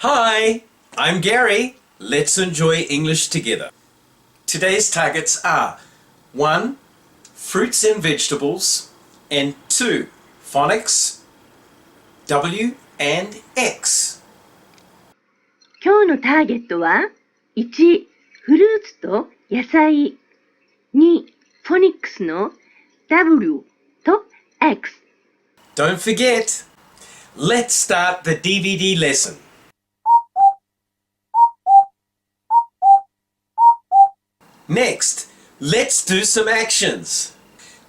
Hi, I'm Gary. Let's enjoy English together. Today's targets are 1. Fruits and vegetables, and 2. Phonics, W and X. 今日のターゲットは 1. フルーツと野菜 2. フォニックスの W と X. Don't forget, let's start the DVD lesson. Next, let's do some actions.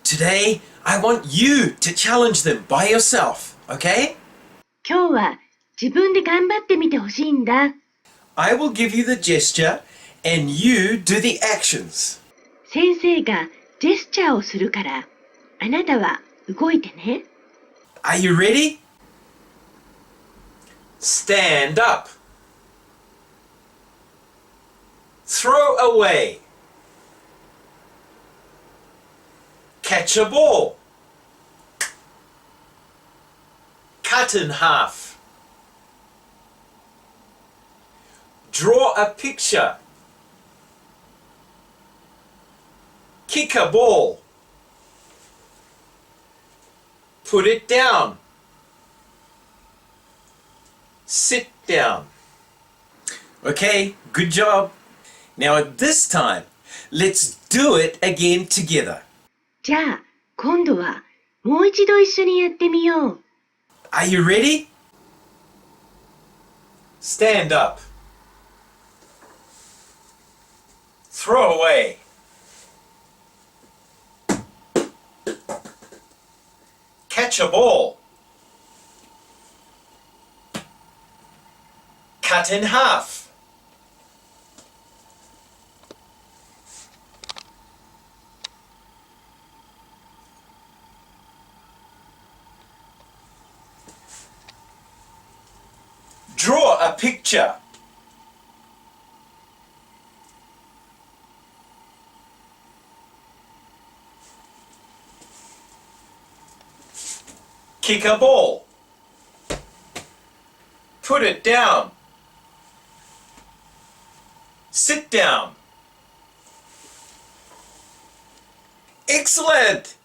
Today, I want you to challenge them by yourself, okay? 今日は自分で頑張ってみてほしいんだ。I will give you the gesture and you do the actions. 先生がジェスチャーをするから、あなたは動いてね。Are you ready? Stand up. Throw away. Catch a ball. Cut in half. Draw a picture. Kick a ball. Put it down. Sit down. Okay, good job. Now at this time, let's do it again together. じゃあ、今度はもう一度一緒にやってみよう。Are you ready? Stand up. Throw away. Catch a ball. Cut in half. Draw a picture. Kick a ball. Put it down. Sit down. Excellent!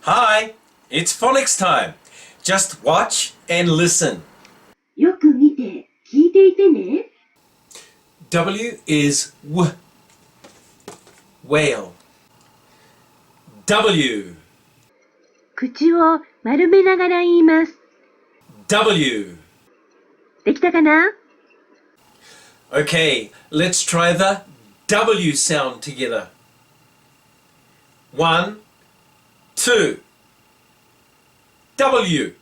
Hi, it's phonics time. Just watch and listen. よく見て、聞いていてね。W is W. Whale. W. 口を丸めながら言います。W. できたかな？ Okay, let's try the W sound together. 1, 2. W.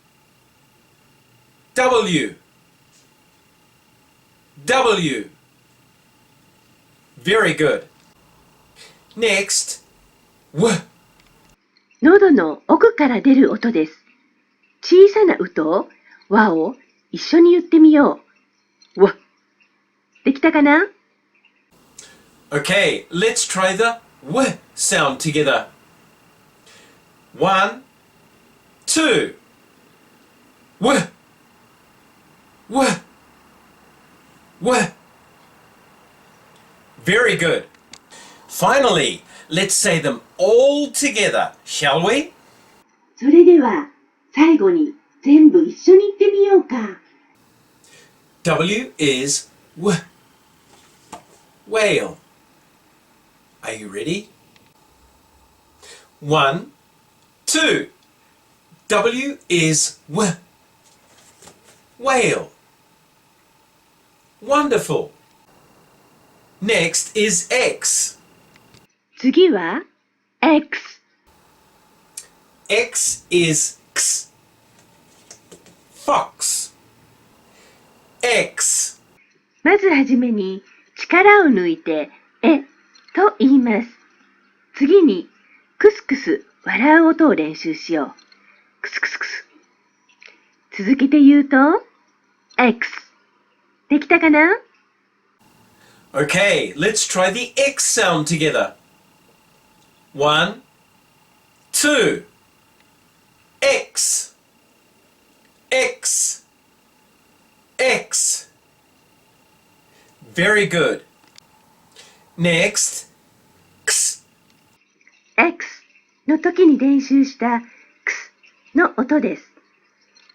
W. W. Very good. Next, W. 喉の奥から出る音です。小さなうと和を一緒に言ってみよう。わ。できたかな？ Okay, let's try the W sound together. 1, 2. W. W. W. Very good. Finally, let's say them all together, shall we? それでは最後に全部一緒に言ってみようか。W is W. Whale. Are you ready? 1, 2. W is W. Whale. Wonderful. Next is X. 次は X。X is X. Fox. X. まずはじめに力を抜いてえと言います。次にクスクス笑う音を練習しよう。クスクスクス。続けて言うと X。できたかな？ Okay, let's try the X sound together. 1, 2. X, X, X. Very good. Next, X. X の時に練習したクスの音です。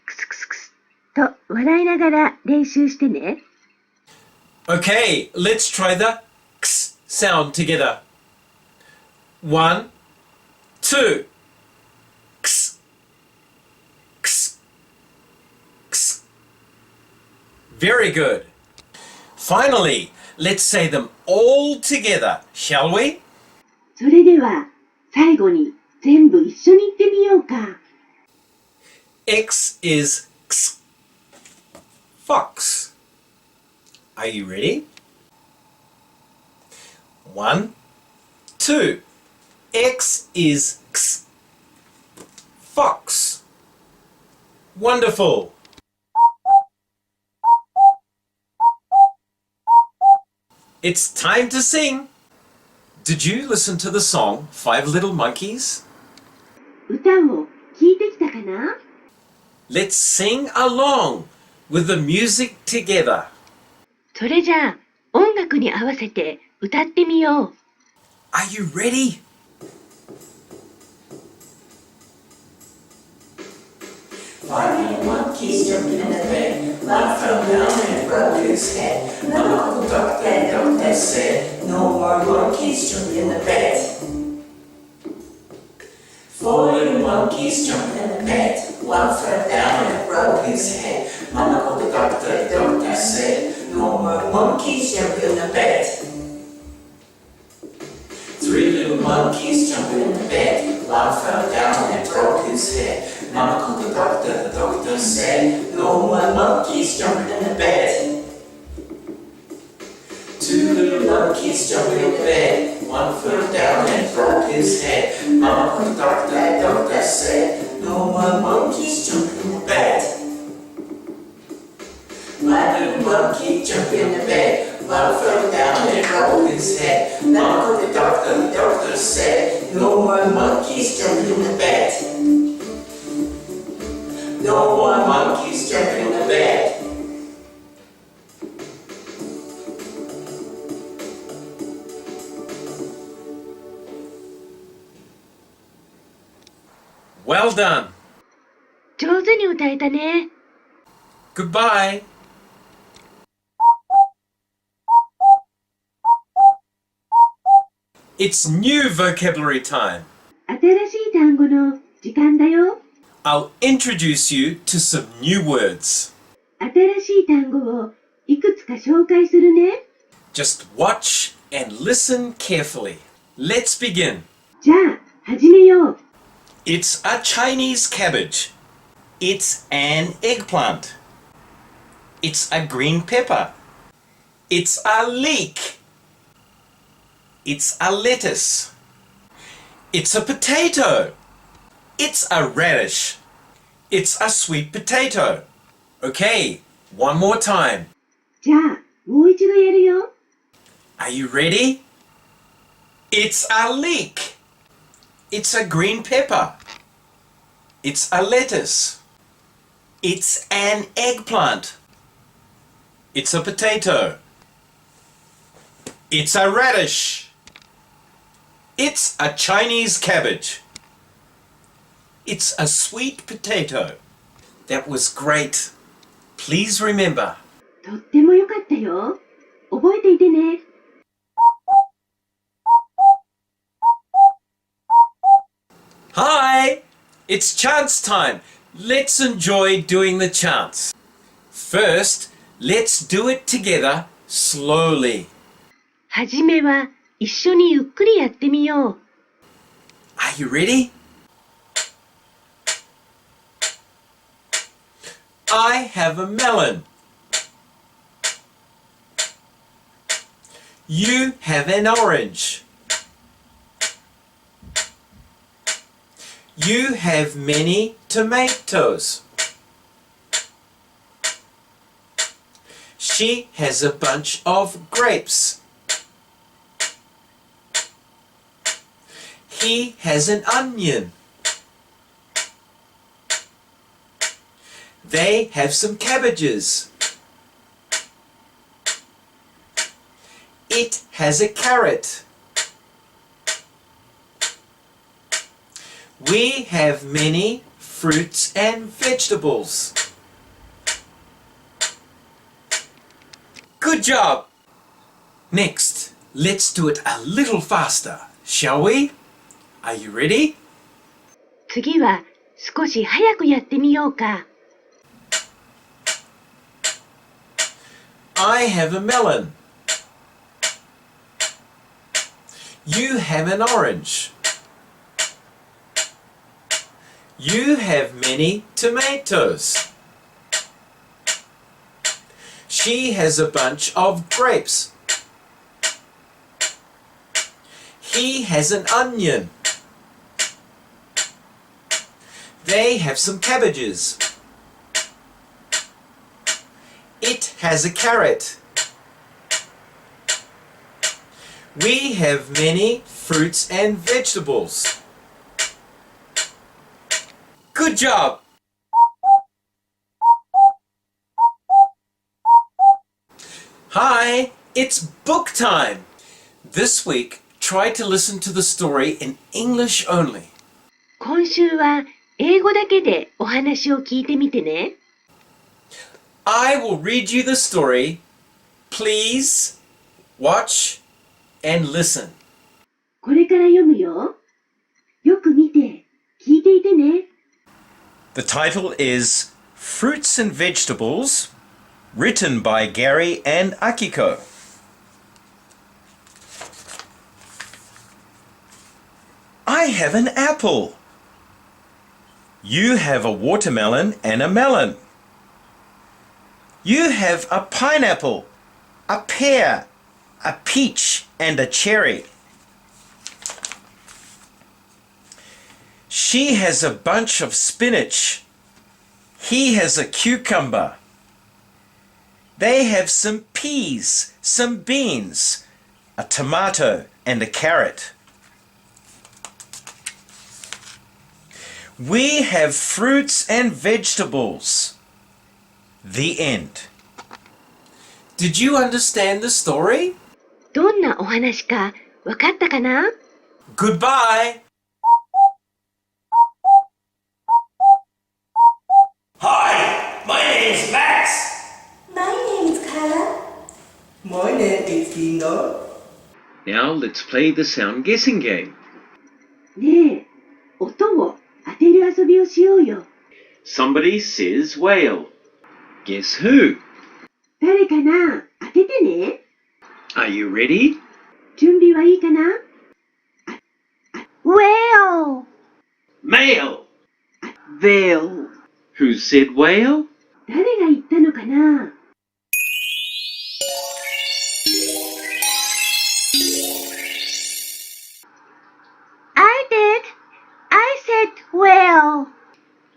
クスクスクスと笑いながら練習してね。Okay, let's try the X sound together. 1, 2. X, X, X. Very good. Finally, let's say them all together, shall we? それでは最後に全部一緒に言ってみようか。X is X. Fox. Are you ready? 1, 2. X is X. Fox. Wonderful. It's time to sing. Did you listen to the song Five Little Monkeys? 歌を聞いてきたかな？ Let's sing along with the music together. それじゃあ音楽に合わせて歌ってみよう。Are you ready? Five little monkeys jumping in the bed. One fell down and broke his head. Mama called the doctor and the doctor said, no more monkeys jumping in the bed. Four little monkeys jumping in the bed. One fell down and broke his head. Mama called the doctor said, no more monkeys jumping in the bed. Three little monkeys jumping in the bed. One fell down and broke his head. Mama called the doctor said, no more monkeys jumping in the bed. Two little monkeys jumping in the bed. One fell down and broke his head. Mama called the doctor said, no more monkeys jumping in the bed. One little monkey jumping in the bed. One fell down and broke his head. Mama called the doctor said, no more monkeys jumping in the bed. No more monkeys jumping in the bed. Well done. 上手に歌えたね。Goodbye. It's new vocabulary time. 新しい単語の時間だよ。I'll introduce you to some new words. 新しい単語をいくつか紹介するね。Just watch and listen carefully. Let's begin. じゃあ、始めよう。It's a Chinese cabbage. It's an eggplant. It's a green pepper. It's a leek. It's a lettuce. It's a potato. It's a radish. It's a sweet potato. Okay, one more time. じゃあ、もう一度やるよ。Are you ready? It's a leek. It's a green pepper. It's a lettuce. It's an eggplant. It's a potato. It's a radish. It's a Chinese cabbage. It's a sweet potato. That was great. Please remember. とってもよかったよ。覚えていてね。Hi! It's chance time. Let's enjoy doing the chants. First, let's do it together slowly. はじめは一緒にゆっくりやってみよう。Are you ready? I have a melon. You have an orange. You have many tomatoes. She has a bunch of grapes. He has an onion. They have some cabbages. It has a carrot. We have many fruits and vegetables. Good job! Next, let's do it a little faster, shall we? Are you ready? 次は少し早くやってみようか。I have a melon. You have an orange. You have many tomatoes. She has a bunch of grapes. He has an onion. They have some cabbages. It has a carrot. We have many fruits and vegetables. Good job! Hi, it's book time! This week, try to listen to the story in English only. 今週は英語だけでお話を聞いてみてね。I will read you the story. Please watch and listen. これから読むよ。よく見て、聞いていてね。The title is Fruits and Vegetables, written by Gary and Akiko. I have an apple. You have a watermelon and a melon. You have a pineapple, a pear, a peach, and a cherry. She has a bunch of spinach. He has a cucumber. They have some peas, some beans, a tomato, and a carrot. We have fruits and vegetables. The end. Did you understand the story? どんなお話かわかったかな？ Goodbye. Hi, my name's Max. My name is Carla. My name is Dino. Now let's play the sound guessing game. ねえ、音を当てる遊びをしようよ。Somebody says whale. Guess who? 誰かな？当ててね。Are you ready? 準備はいいかな？Whale! Male. Whale. Who said whale? 誰が言ったのかな？I did. I said whale.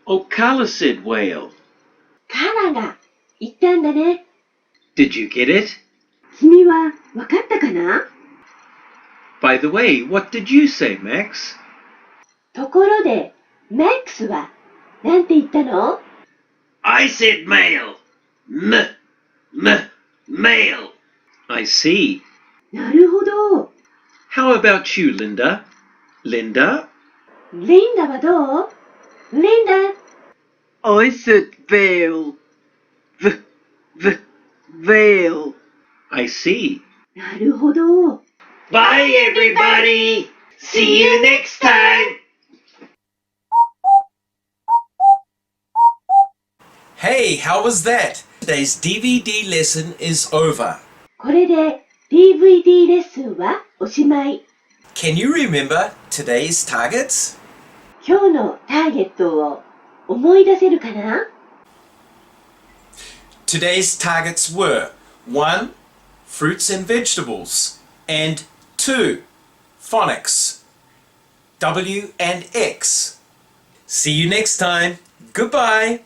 Oh, Carla said whale. カラが言ったんだね。Did you get it? 君はわかったかな？ By the way, what did you say, Max? ところで、マックスはなんて言ったの？ I said male. Male. I see. なるほど。How about you, Linda? Linda? リンダはどう？リンダ。I said veil. Veil. I see. なるほど。Bye, everybody. See you next time. Hey, how was that? Today's DVD lesson is over. これで DVD レッスンはおしまい。Can you remember today's targets? 今日のターゲットを思い出せるかな？ Today's targets were 1. Fruits and vegetables and 2. Phonics W and X. See you next time. Goodbye.